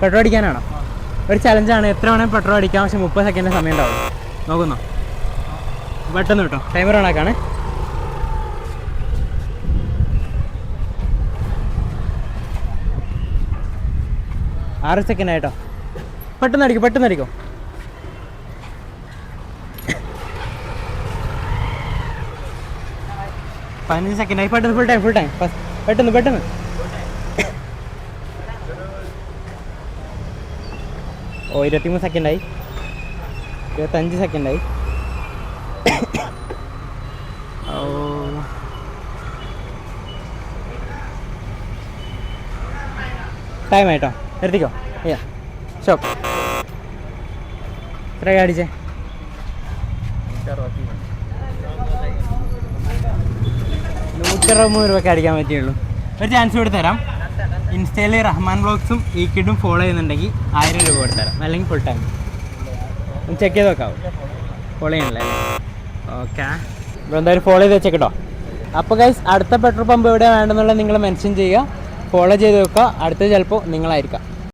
Petrol അടിക്കാനാണോ? ഒരു ചലഞ്ചാണ്. എത്ര വേണമെങ്കിൽ പെട്രോൾ അടിക്കാം, പക്ഷെ 30 സെക്കൻഡ് സമയം ഉണ്ടാവും. നോക്കുന്നോ? പെട്ടെന്ന് കേട്ടോ. ടൈമർ ഓണാക്കാണ്. ആറ് സെക്കൻഡ് ആയിട്ടോ. പെട്ടെന്ന് അടിക്കും, പെട്ടെന്ന് അടിക്കും. പതിനഞ്ച് സെക്കൻഡ് ആയി. പെട്ടെന്ന് ഫുൾ ടൈം പെട്ടെന്ന് പെട്ടെന്ന്. ഓ 23 സെക്കൻഡായി. 25 സെക്കൻഡായി. ഓ ടൈം ആയിട്ടോ. നിർത്തിക്കോ. സ്റ്റോപ്പ്. എത്ര അടിച്ചേ? 160 രൂപയ്ക്ക് അടിക്കാൻ പറ്റുള്ളൂ. ഒരു ചാൻസ് കൂടി തരാം. ഇൻസ്റ്റയിൽ റഹ്മാൻ വ്ളോഗ്സും ഈ കിഡും ഫോളോ ചെയ്യുന്നുണ്ടെങ്കിൽ 1000 രൂപ കൊടുത്തരാം, അല്ലെങ്കിൽ ഫുൾ ടൈം. ഒന്ന് ചെക്ക് ചെയ്ത് നോക്കാവോ? ഫോളോ ചെയ്യണല്ലേ? ഓക്കെ, ഇപ്പോൾ എന്തായാലും ഫോളോ ചെയ്ത് വെച്ചേട്ടോ. അപ്പോൾ ഗൈസ്, അടുത്ത പെട്രോൾ പമ്പ് എവിടെയാണ് വേണ്ടെന്നുള്ളത് നിങ്ങൾ മെൻഷൻ ചെയ്യുക, ഫോളോ ചെയ്ത് വെക്കുക. അടുത്തത് ചിലപ്പോൾ നിങ്ങളായിരിക്കാം.